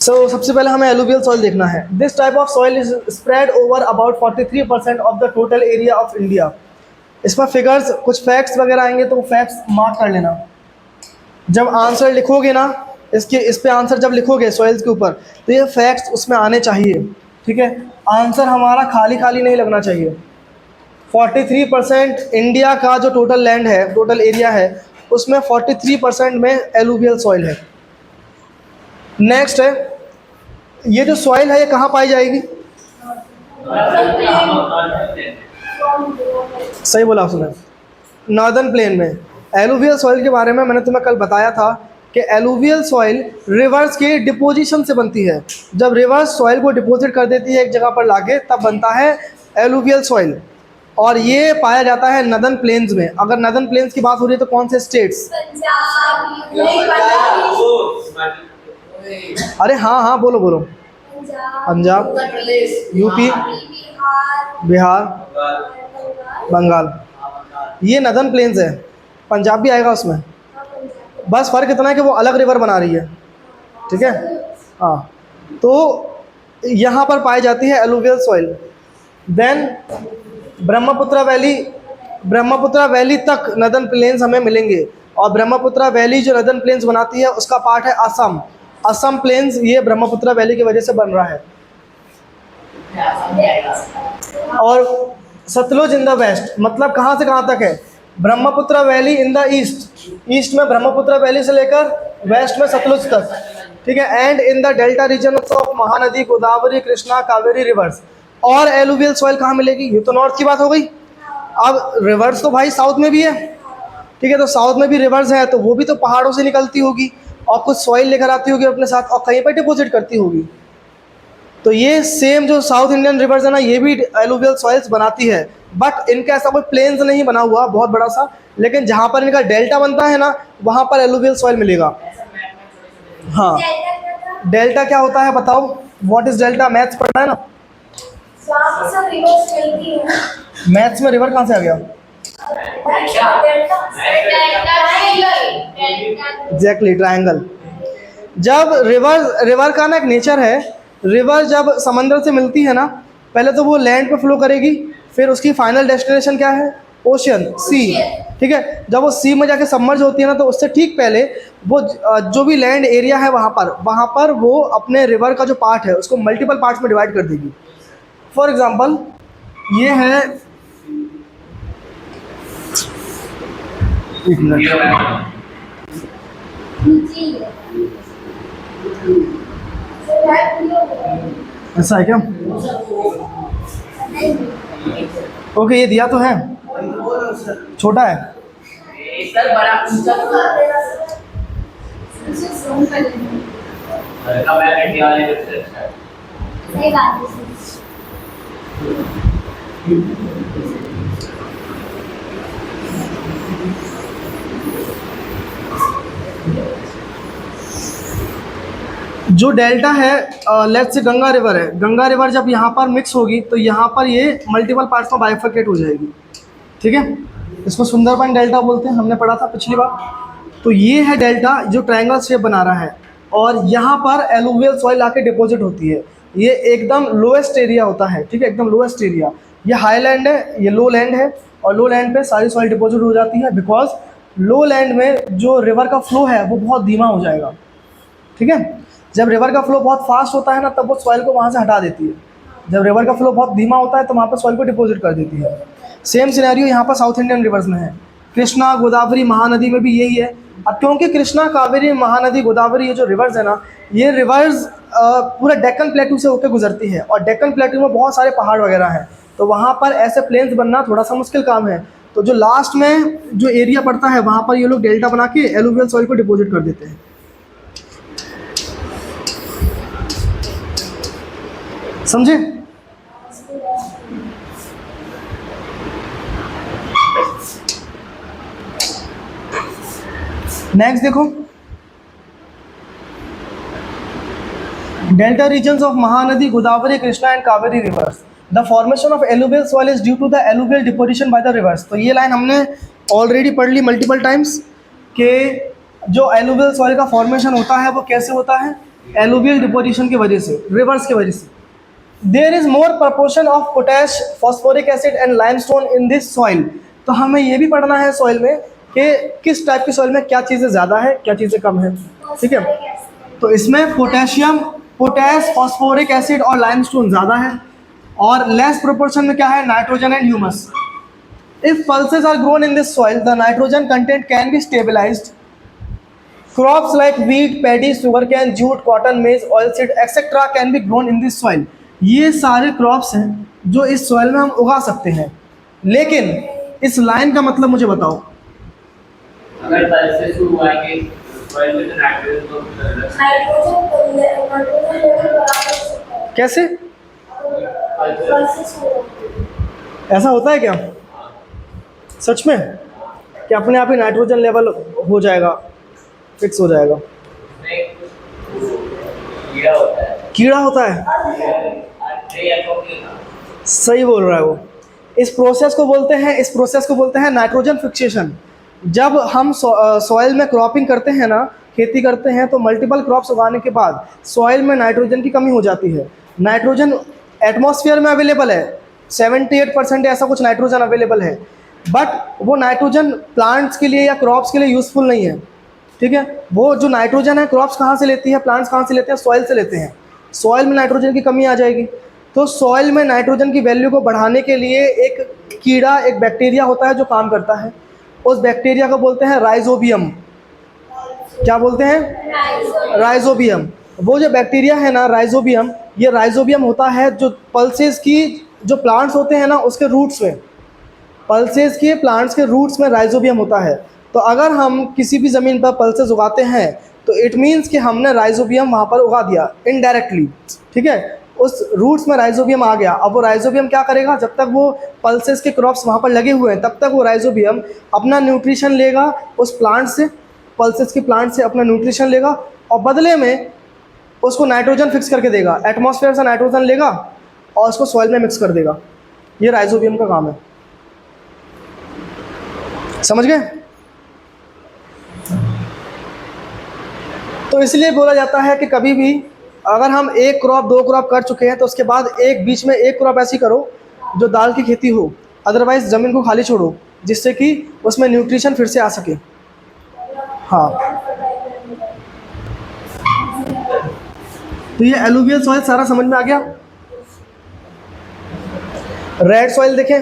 सबसे पहले हमें एलुवियल सॉइल देखना है। This type of soil is spread over about 43% of the total area of India. इसमें फिगर्स कुछ फैक्ट्स वगैरह आएंगे तो वो फैक्ट्स मार्क कर लेना। जब आंसर लिखोगे ना इस पे आंसर जब लिखोगे सॉइल्स के ऊपर तो ये फैक्ट्स उसमें आने चाहिए। ठीक है, आंसर हमारा खाली खाली नहीं लगना चाहिए। 43% इंडिया का जो टोटल लैंड है, टोटल एरिया है, उसमें 43% में एलुवियल सॉइल है। नेक्स्ट है, ये जो सॉइल है ये कहाँ पाई जाएगी? सही बोला आपने, नॉर्दर्न प्लेन में। एलुवियल सॉइल के बारे में मैंने तुम्हें कल बताया था कि एलुवियल सॉइल रिवर्स के डिपोजिशन से बनती है। जब रिवर्स सॉइल को डिपोजिट कर देती है एक जगह पर लाके तब बनता है एलुवियल सॉइल, और ये पाया जाता है नॉर्दर्न प्लेन्स में। अगर नॉर्दर्न प्लेन्स की बात हो रही है तो कौन से स्टेट्स? अरे हाँ हाँ, बोलो बोलो। पंजाब, यूपी, बिहार, बंगाल, ये नॉर्दर्न प्लेन्स है। पंजाब भी आएगा उसमें, बस फ़र्क इतना है कि वो अलग रिवर बना रही है। ठीक है, हाँ, तो यहाँ पर पाई जाती है alluvial soil. Then Brahmaputra valley तक नॉर्दर्न प्लेन्स हमें मिलेंगे, और ब्रह्मपुत्र वैली जो नॉर्दर्न प्लेन्स बनाती है उसका पार्ट है असम। असम प्लेन्स ये ब्रह्मपुत्र वैली की वजह से बन रहा है। और सतलुज इन द वेस्ट, मतलब कहाँ से कहाँ तक है? Brahmaputra valley in the east में ब्रह्मपुत्र वैली से लेकर वेस्ट में सतलुज तक। ठीक है, and in the delta region of Mahanadi, Godavari, Krishna, Kaveri rivers. और एलुवियल सॉइल कहाँ मिलेगी? ये तो नॉर्थ की बात हो गई। अब रिवर्स तो भाई साउथ में भी है। ठीक है, तो साउथ में भी रिवर्स है तो वो भी तो पहाड़ों से निकलती होगी और कुछ सॉइल लेकर आती होगी अपने साथ और कहीं पर डिपोजिट करती होगी। तो ये सेम जो साउथ इंडियन रिवर्स है ना, ये भी एलुवियल सॉइल्स बनाती है, बट इनका ऐसा कोई प्लेन्स नहीं बना हुआ बहुत बड़ा सा, लेकिन जहाँ पर इनका डेल्टा बनता है ना वहाँ पर एलुवियल सॉइल मिलेगा। हाँ, डेल्टा क्या होता है बताओ? What is delta? मैथ्स पढ़ना है ना? मैथ्स में रिवर कहाँ से आ गया? Exactly, triangle. जब रिवर का ना एक नेचर है, रिवर जब समंदर से मिलती है ना, पहले तो वो लैंड पे फ्लो करेगी, फिर उसकी फाइनल डेस्टिनेशन क्या है? ओशियन, सी। ठीक है, जब वो सी में जाके सबमर्ज होती है ना तो उससे ठीक पहले वो जो भी लैंड एरिया है वहाँ पर वो अपने रिवर का जो पार्ट है उसको मल्टीपल पार्ट्स में डिवाइड कर देगी। फॉर एग्जाम्पल ये है, एक मिनट, ऐसा है क्या? ओके, ये दिया तो है, छोटा है। जो डेल्टा है, लेट्स से गंगा रिवर है, गंगा रिवर जब यहाँ पर मिक्स होगी तो यहाँ पर ये मल्टीपल पार्ट्स में बाइफर्केट हो जाएगी। ठीक है, इसको सुंदरबन डेल्टा बोलते हैं, हमने पढ़ा था पिछली बार। तो ये है डेल्टा जो ट्रायंगल शेप बना रहा है, और यहाँ पर एलुवियल सॉइल आके डिपॉजिट होती है। ये एकदम लोएस्ट एरिया होता है। ठीक है, एकदम लोएस्ट एरिया। ये हाई लैंड है, ये लो लैंड है, और लो लैंड पे सारी सॉइल डिपॉजिट हो जाती है, बिकॉज लो लैंड में जो रिवर का फ्लो है वो बहुत धीमा हो जाएगा। ठीक है, जब रिवर का फ्लो बहुत फास्ट होता है ना तब वो सॉइल को वहाँ से हटा देती है। जब रिवर का फ्लो बहुत धीमा होता है तो वहाँ पर सॉइल को डिपॉजिट कर देती है। सेम सिनेरियो यहाँ पर साउथ इंडियन रिवर्स में है। कृष्णा, गोदावरी, महानदी में भी यही है। अब क्योंकि कृष्णा, कावेरी, महानदी, गोदावरी ये जो रिवर्स है ना, ये रिवर्स पूरा डेक्कन प्लेटू से होकर गुजरती है, और डेक्कन प्लेटू में बहुत सारे पहाड़ वगैरह हैं, तो वहाँ पर ऐसे प्लेन्स बनना थोड़ा सा मुश्किल काम है। तो जो लास्ट में जो एरिया पड़ता है वहाँ पर ये लोग डेल्टा बना के एलुवियल सॉइल को डिपॉजिट कर देते हैं। समझे? नेक्स्ट देखो, delta regions of Mahanadi, Godavari, Krishna and Kaveri rivers. The formation of alluvial soil is due to the alluvial deposition by the rivers. तो ये लाइन हमने ऑलरेडी पढ़ ली मल्टीपल टाइम्स कि जो एलुवियल सॉइल का फॉर्मेशन होता है वो कैसे होता है? एलुवियल डिपोजिशन की वजह से, रिवर्स की वजह से। There is more proportion of potash, phosphoric acid and limestone in this soil. तो हमें ये भी पढ़ना है सॉइल में कि किस टाइप की सॉइल में क्या चीज़ें ज़्यादा है, क्या चीज़ें कम है। ठीक है, तो इसमें पोटेशियम, पोटैश, फॉस्फोरिक एसिड और लाइमस्टोन ज़्यादा है, और लेस प्रोपोर्शन में क्या है, nitrogen and humus. If pulses are grown in this soil the nitrogen content can be stabilised. Crops like wheat, paddy, sugarcane, jute, cotton, maize, oilseed, etc. can be grown in this soil। ये सारे crops हैं जो इस soil में हम उगा सकते हैं, लेकिन इस लाइन का मतलब मुझे बताओ। अगर पल्सेस को उगाएंगे सॉइल में तो नाइट्रोजन तो कैसे ऐसा होता है क्या सच में कि अपने आप ही नाइट्रोजन लेवल हो जाएगा, फिक्स हो जाएगा? कीड़ा होता है, कीड़ा होता है, सही बोल रहा है वो। इस प्रोसेस को बोलते हैं नाइट्रोजन फिक्सेशन। जब हम सॉइल में क्रॉपिंग करते हैं ना, खेती करते हैं, तो मल्टीपल क्रॉप्स उगाने के बाद सॉइल में नाइट्रोजन की कमी हो जाती है। नाइट्रोजन एटमॉस्फेयर में अवेलेबल है, 78% ऐसा कुछ नाइट्रोजन अवेलेबल है, बट वो नाइट्रोजन प्लांट्स के लिए या क्रॉप्स के लिए यूज़फुल नहीं है। ठीक है, वो जो नाइट्रोजन है क्रॉप्स कहाँ से लेती है, प्लांट्स कहाँ से लेते हैं, सॉइल से लेते हैं। सॉइल में नाइट्रोजन की कमी आ जाएगी, तो सॉइल में नाइट्रोजन की वैल्यू को बढ़ाने के लिए एक कीड़ा, एक बैक्टीरिया होता है जो काम करता है। उस बैक्टीरिया को बोलते हैं राइजोबियम। क्या बोलते हैं? राइजोबियम। वो जो बैक्टीरिया है ना राइजोबियम, ये राइजोबियम होता है जो पल्सेस की, जो प्लांट्स होते हैं ना उसके रूट्स में, पल्सेस के प्लांट्स के रूट्स में राइजोबियम होता है। तो अगर हम किसी भी ज़मीन पर पल्सेस उगाते हैं तो इट मीन्स कि हमने राइजोबियम वहाँ पर उगा दिया इनडायरेक्टली। ठीक है, उस रूट्स में राइजोबियम आ गया। अब वो राइजोबियम क्या करेगा, जब तक वो पल्सेस के क्रॉप्स वहाँ पर लगे हुए हैं तब तक वो राइजोबियम अपना न्यूट्रिशन लेगा उस प्लांट से, पल्सेस के प्लांट से अपना न्यूट्रिशन लेगा, और बदले में उसको नाइट्रोजन फिक्स करके देगा। एटमॉस्फेयर से नाइट्रोजन लेगा और उसको सॉइल में मिक्स कर देगा। ये राइजोबियम का काम है, समझ गए? तो इसलिए बोला जाता है कि कभी भी अगर हम एक क्रॉप, दो क्रॉप कर चुके हैं तो उसके बाद एक बीच में एक क्रॉप ऐसी करो जो दाल की खेती हो, अदरवाइज ज़मीन को खाली छोड़ो जिससे कि उसमें न्यूट्रिशन फिर से आ सके। हाँ, तो ये एलुवियल सॉइल सारा समझ में आ गया। रेड सॉइल देखें,